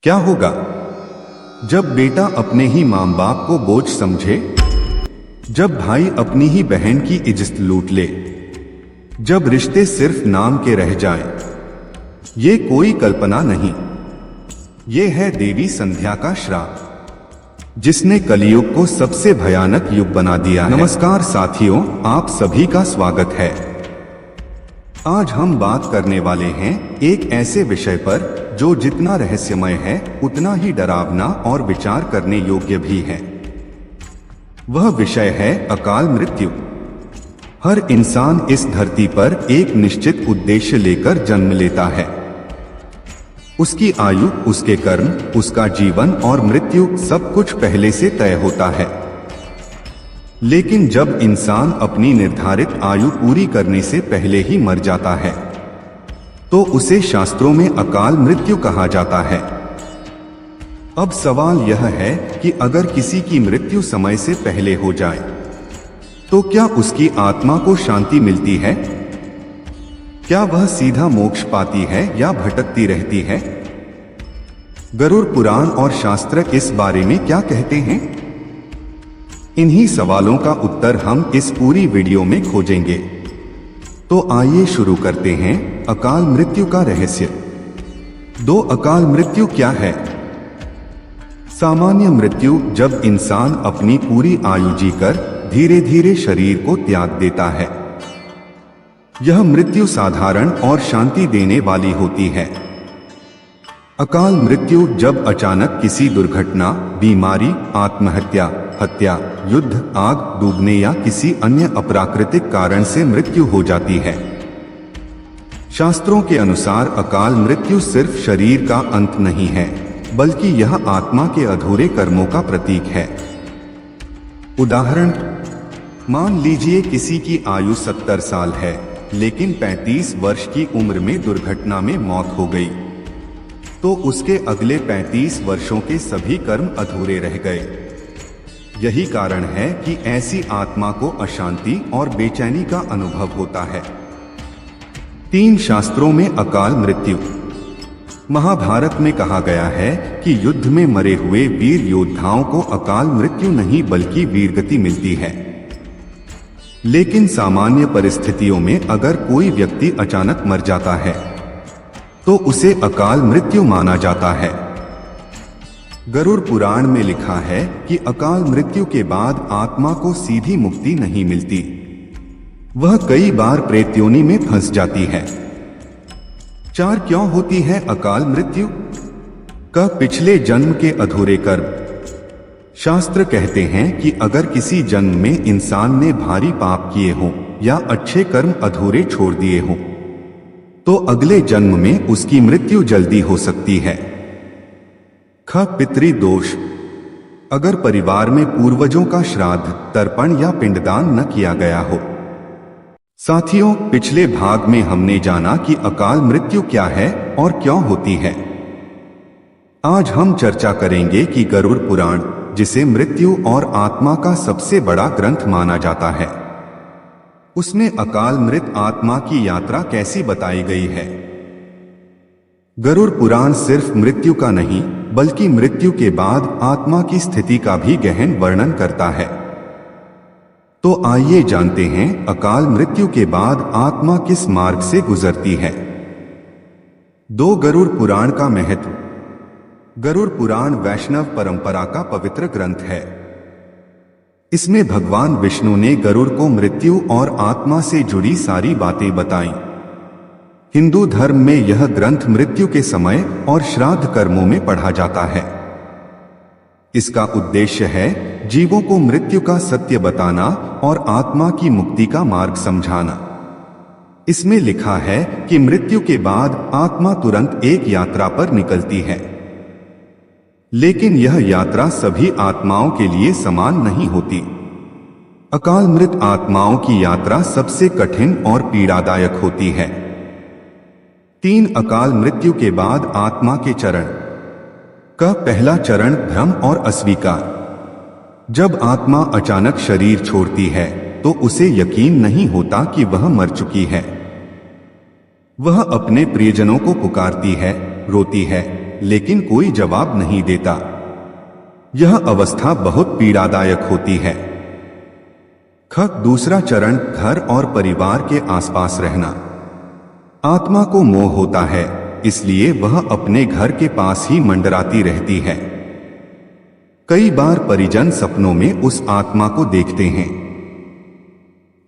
क्या होगा जब बेटा अपने ही माँ बाप को बोझ समझे, जब भाई अपनी ही बहन की इज्जत लूट ले, जब रिश्ते सिर्फ नाम के रह जाएं। ये कोई कल्पना नहीं, ये है देवी संध्या का श्राप, जिसने कलियुग को सबसे भयानक युग बना दिया है। नमस्कार साथियों, आप सभी का स्वागत है। आज हम बात करने वाले हैं एक ऐसे विषय पर जो जितना रहस्यमय है उतना ही डरावना और विचार करने योग्य भी है। वह विषय है अकाल मृत्यु। हर इंसान इस धरती पर एक निश्चित उद्देश्य लेकर जन्म लेता है। उसकी आयु, उसके कर्म, उसका जीवन और मृत्यु सब कुछ पहले से तय होता है। लेकिन जब इंसान अपनी निर्धारित आयु पूरी करने से पहले ही मर जाता है तो उसे शास्त्रों में अकाल मृत्यु कहा जाता है। अब सवाल यह है कि अगर किसी की मृत्यु समय से पहले हो जाए तो क्या उसकी आत्मा को शांति मिलती है? क्या वह सीधा मोक्ष पाती है या भटकती रहती है? गरुड़ पुराण और शास्त्र इस बारे में क्या कहते हैं? इन्हीं सवालों का उत्तर हम इस पूरी वीडियो में खोजेंगे। तो आइए शुरू करते हैं अकाल मृत्यु का रहस्य। दो अकाल मृत्यु क्या है? सामान्य मृत्यु जब इंसान अपनी पूरी आयु जीकर धीरे धीरे शरीर को त्याग देता है। यह मृत्यु साधारण और शांति देने वाली होती है। अकाल मृत्यु जब अचानक किसी दुर्घटना, बीमारी, आत्महत्या, हत्या, युद्ध, आग, डूबने या किसी अन्य अप्राकृतिक कारण से मृत्यु हो जाती है। शास्त्रों के अनुसार अकाल मृत्यु सिर्फ शरीर का अंत नहीं है, बल्कि यह आत्मा के अधूरे कर्मों का प्रतीक है। उदाहरण, मान लीजिए किसी की आयु 70 साल है, लेकिन 35 वर्ष की उम्र में दुर्घटना में मौत हो गई, तो उसके अगले 35 वर्षों के सभी कर्म अधूरे रह गए। यही कारण है कि ऐसी आत्मा को अशांति और बेचैनी का अनुभव होता है। 3 शास्त्रों में अकाल मृत्यु। महाभारत में कहा गया है कि युद्ध में मरे हुए वीर योद्धाओं को अकाल मृत्यु नहीं बल्कि वीरगति मिलती है। लेकिन सामान्य परिस्थितियों में अगर कोई व्यक्ति अचानक मर जाता है तो उसे अकाल मृत्यु माना जाता है। गरुड़ पुराण में लिखा है कि अकाल मृत्यु के बाद आत्मा को सीधी मुक्ति नहीं मिलती, वह कई बार प्रेत योनि में फंस जाती है। 4 क्यों होती है अकाल मृत्यु? का पिछले जन्म के अधूरे कर्म। शास्त्र कहते हैं कि अगर किसी जन्म में इंसान ने भारी पाप किए हों या अच्छे कर्म अधूरे छोड़ दिए हों तो अगले जन्म में उसकी मृत्यु जल्दी हो सकती है। ख पितृ दोष। अगर परिवार में पूर्वजों का श्राद्ध, तर्पण या पिंडदान न किया गया हो। साथियों, पिछले भाग में हमने जाना कि अकाल मृत्यु क्या है और क्यों होती है। आज हम चर्चा करेंगे कि गरुड़ पुराण, जिसे मृत्यु और आत्मा का सबसे बड़ा ग्रंथ माना जाता है, उसमें अकाल मृत आत्मा की यात्रा कैसी बताई गई है। गरुड़ पुराण सिर्फ मृत्यु का नहीं बल्कि मृत्यु के बाद आत्मा की स्थिति का भी गहन वर्णन करता है। तो आइए जानते हैं अकाल मृत्यु के बाद आत्मा किस मार्ग से गुजरती है। 2 गरुड़ पुराण का महत्व। गरुड़ पुराण वैष्णव परंपरा का पवित्र ग्रंथ है। इसमें भगवान विष्णु ने गरुड़ को मृत्यु और आत्मा से जुड़ी सारी बातें बताई। हिंदू धर्म में यह ग्रंथ मृत्यु के समय और श्राद्ध कर्मों में पढ़ा जाता है। इसका उद्देश्य है जीवों को मृत्यु का सत्य बताना और आत्मा की मुक्ति का मार्ग समझाना। इसमें लिखा है कि मृत्यु के बाद आत्मा तुरंत एक यात्रा पर निकलती है, लेकिन यह यात्रा सभी आत्माओं के लिए समान नहीं होती। अकाल मृत आत्माओं की यात्रा सबसे कठिन और पीड़ादायक होती है। 3 अकाल मृत्यु के बाद आत्मा के चरण। का पहला चरण भ्रम और अस्वीकार। जब आत्मा अचानक शरीर छोड़ती है तो उसे यकीन नहीं होता कि वह मर चुकी है। वह अपने प्रियजनों को पुकारती है, रोती है, लेकिन कोई जवाब नहीं देता। यह अवस्था बहुत पीड़ादायक होती है। ख दूसरा चरण, घर और परिवार के आसपास रहना। आत्मा को मोह होता है, इसलिए वह अपने घर के पास ही मंडराती रहती है। कई बार परिजन सपनों में उस आत्मा को देखते हैं।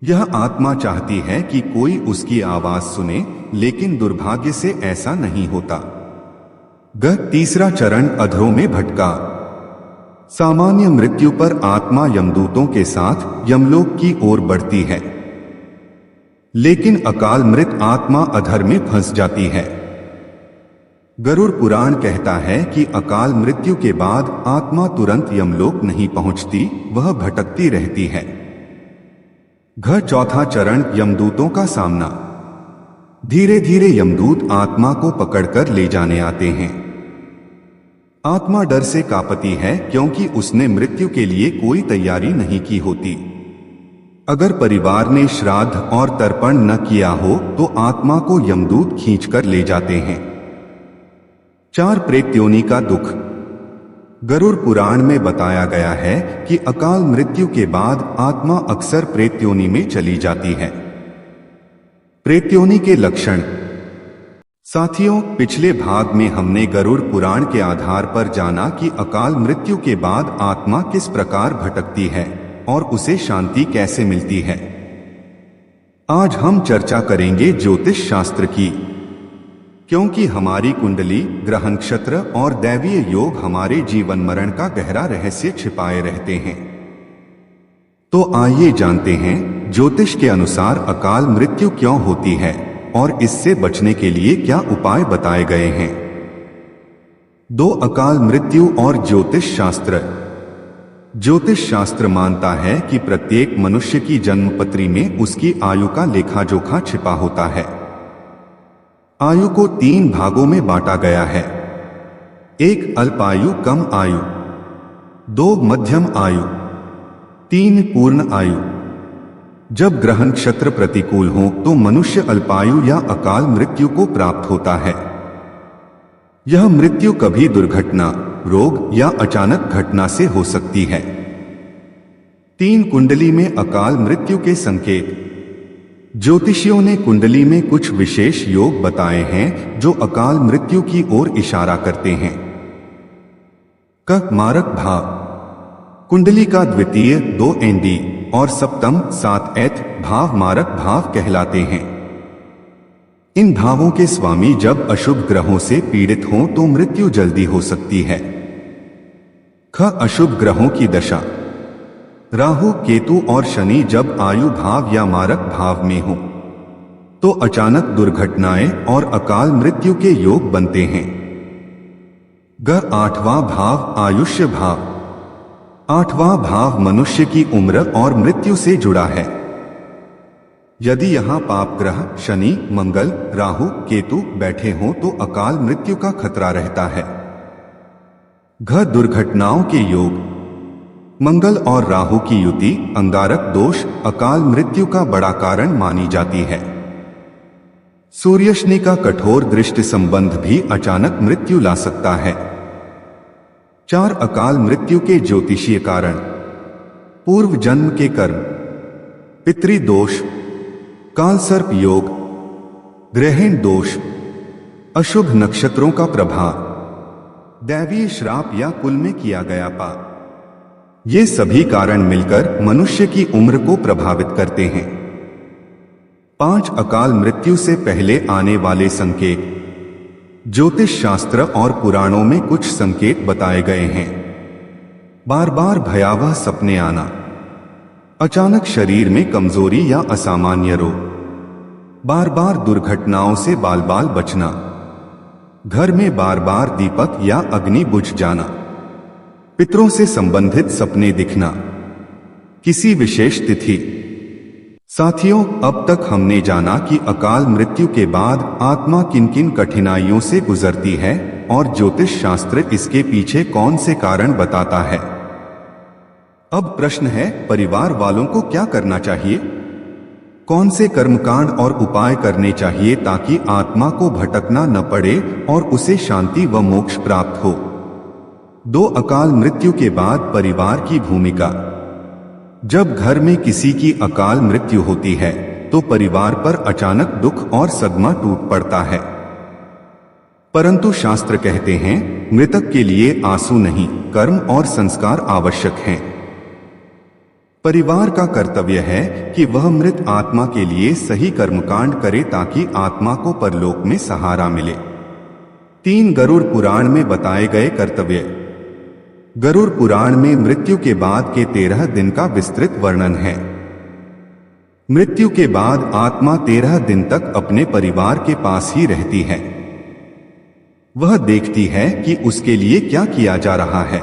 यह आत्मा चाहती है कि कोई उसकी आवाज सुने, लेकिन दुर्भाग्य से ऐसा नहीं होता। ग तीसरा चरण, अधरों में भटका। सामान्य मृत्यु पर आत्मा यमदूतों के साथ यमलोक की ओर बढ़ती है, लेकिन अकाल मृत आत्मा अधर में फंस जाती है। गरुड़ पुराण कहता है कि अकाल मृत्यु के बाद आत्मा तुरंत यमलोक नहीं पहुंचती, वह भटकती रहती है। घ चौथा चरण, यमदूतों का सामना। धीरे धीरे यमदूत आत्मा को पकड़कर ले जाने आते हैं। आत्मा डर से कांपती है, क्योंकि उसने मृत्यु के लिए कोई तैयारी नहीं की होती। अगर परिवार ने श्राद्ध और तर्पण न किया हो तो आत्मा को यमदूत खींचकर ले जाते हैं। 4 प्रेत योनि का दुख। गरुड़ पुराण में बताया गया है कि अकाल मृत्यु के बाद आत्मा अक्सर प्रेत योनि में चली जाती है। प्रेत योनि के लक्षण। साथियों, पिछले भाग में हमने गरुड़ पुराण के आधार पर जाना कि अकाल मृत्यु के बाद आत्मा किस प्रकार भटकती है और उसे शांति कैसे मिलती है। आज हम चर्चा करेंगे ज्योतिष शास्त्र की, क्योंकि हमारी कुंडली, ग्रह नक्षत्र और दैवीय योग हमारे जीवन मरण का गहरा रहस्य छिपाए रहते हैं। तो आइए जानते हैं ज्योतिष के अनुसार अकाल मृत्यु क्यों होती है और इससे बचने के लिए क्या उपाय बताए गए हैं। 2 अकाल मृत्यु और ज्योतिष शास्त्र। ज्योतिष शास्त्र मानता है कि प्रत्येक मनुष्य की जन्मपत्री में उसकी आयु का लेखा जोखा छिपा होता है। आयु को 3 भागों में बांटा गया है। 1 अल्पायु कम आयु, 2 मध्यम आयु, 3 पूर्ण आयु। जब ग्रह नक्षत्र प्रतिकूल हो तो मनुष्य अल्पायु या अकाल मृत्यु को प्राप्त होता है। यह मृत्यु कभी दुर्घटना, रोग या अचानक घटना से हो सकती है। 3 कुंडली में अकाल मृत्यु के संकेत। ज्योतिषियों ने कुंडली में कुछ विशेष योग बताए हैं जो अकाल मृत्यु की ओर इशारा करते हैं। क मारक भाव। कुंडली का द्वितीय 2 एनडी और सप्तम 7 एथ भाव मारक भाव कहलाते हैं। इन भावों के स्वामी जब अशुभ ग्रहों से पीड़ित हों तो मृत्यु जल्दी हो सकती है। ख अशुभ ग्रहों की दशा। राहु, केतु और शनि जब आयु भाव या मारक भाव में हो तो अचानक दुर्घटनाएं और अकाल मृत्यु के योग बनते हैं। ग 8वां भाव आयुष्य भाव। 8वां भाव मनुष्य की उम्र और मृत्यु से जुड़ा है। यदि यहां पाप ग्रह शनि, मंगल, राहु, केतु बैठे हों तो अकाल मृत्यु का खतरा रहता है। घ दुर्घटनाओं के योग। मंगल और राहु की युति, अंगारक दोष, अकाल मृत्यु का बड़ा कारण मानी जाती है। सूर्यशनि का कठोर दृष्टि संबंध भी अचानक मृत्यु ला सकता है। 4 अकाल मृत्यु के ज्योतिषीय कारण। पूर्व जन्म के कर्म, पितृदोष, कालसर्प योग, ग्रहण दोष, अशुभ नक्षत्रों का प्रभाव, दैवीय श्राप या कुल में किया गया पाप। ये सभी कारण मिलकर मनुष्य की उम्र को प्रभावित करते हैं। 5 अकाल मृत्यु से पहले आने वाले संकेत। ज्योतिष शास्त्र और पुराणों में कुछ संकेत बताए गए हैं। बार बार भयावह सपने आना, अचानक शरीर में कमजोरी या असामान्य रोग, बार बार दुर्घटनाओं से बाल बाल बचना, घर में बार बार दीपक या अग्नि बुझ जाना, पितरों से संबंधित सपने दिखना, किसी विशेष तिथि। साथियों, अब तक हमने जाना कि अकाल मृत्यु के बाद आत्मा किन किन कठिनाइयों से गुजरती है और ज्योतिष शास्त्र इसके पीछे कौन से कारण बताता है। अब प्रश्न है, परिवार वालों को क्या करना चाहिए? कौन से कर्मकांड और उपाय करने चाहिए ताकि आत्मा को भटकना न पड़े और उसे शांति व मोक्ष प्राप्त हो। 2 अकाल मृत्यु के बाद परिवार की भूमिका। जब घर में किसी की अकाल मृत्यु होती है तो परिवार पर अचानक दुख और सदमा टूट पड़ता है। परंतु शास्त्र कहते हैं मृतक के लिए आंसू नहीं, कर्म और संस्कार आवश्यक हैं। परिवार का कर्तव्य है कि वह मृत आत्मा के लिए सही कर्मकांड करे ताकि आत्मा को परलोक में सहारा मिले। 3 गरुड़ पुराण में बताए गए कर्तव्य। गरुड़ पुराण में मृत्यु के बाद के 13 दिन का विस्तृत वर्णन है। मृत्यु के बाद आत्मा 13 दिन तक अपने परिवार के पास ही रहती है। वह देखती है कि उसके लिए क्या किया जा रहा है।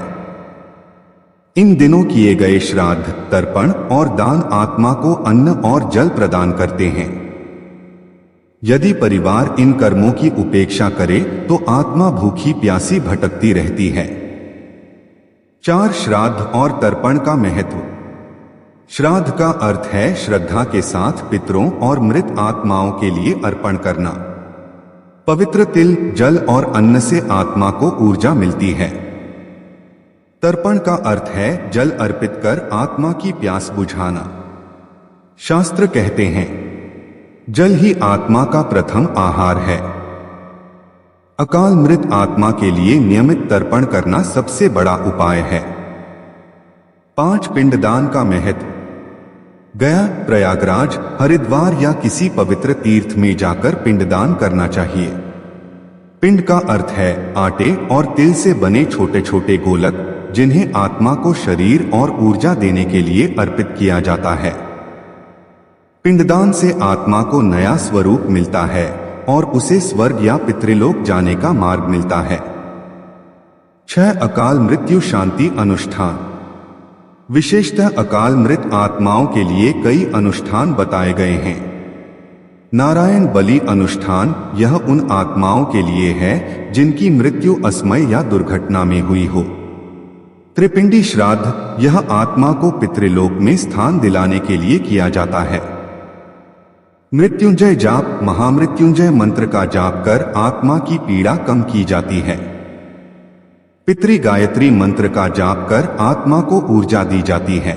इन दिनों किए गए श्राद्ध, तर्पण और दान आत्मा को अन्न और जल प्रदान करते हैं। यदि परिवार इन कर्मों की उपेक्षा करे तो आत्मा भूखी प्यासी भटकती रहती है। 4 श्राद्ध और तर्पण का महत्व। श्राद्ध का अर्थ है श्रद्धा के साथ पितरों और मृत आत्माओं के लिए अर्पण करना। पवित्र तिल, जल और अन्न से आत्मा को ऊर्जा मिलती है। तर्पण का अर्थ है जल अर्पित कर आत्मा की प्यास बुझाना। शास्त्र कहते हैं जल ही आत्मा का प्रथम आहार है। अकाल मृत आत्मा के लिए नियमित तर्पण करना सबसे बड़ा उपाय है। 5 पिंडदान का महत्व। गया, प्रयागराज, हरिद्वार या किसी पवित्र तीर्थ में जाकर पिंडदान करना चाहिए। पिंड का अर्थ है आटे और तिल से बने छोटे छोटे गोलक, जिन्हें आत्मा को शरीर और ऊर्जा देने के लिए अर्पित किया जाता है। पिंडदान से आत्मा को नया स्वरूप मिलता है और उसे स्वर्ग या पितृलोक जाने का मार्ग मिलता है। 6 अकाल मृत्यु शांति अनुष्ठान। विशेषतः अकाल मृत आत्माओं के लिए कई अनुष्ठान बताए गए हैं। नारायण बलि अनुष्ठान, यह उन आत्माओं के लिए है जिनकी मृत्यु असमय या दुर्घटना में हुई हो। त्रिपिंडी श्राद्ध, यह आत्मा को पितृलोक में स्थान दिलाने के लिए किया जाता है। मृत्युंजय जाप, महामृत्युंजय मंत्र का जाप कर आत्मा की पीड़ा कम की जाती है। पितृ गायत्री मंत्र का जाप कर आत्मा को ऊर्जा दी जाती है।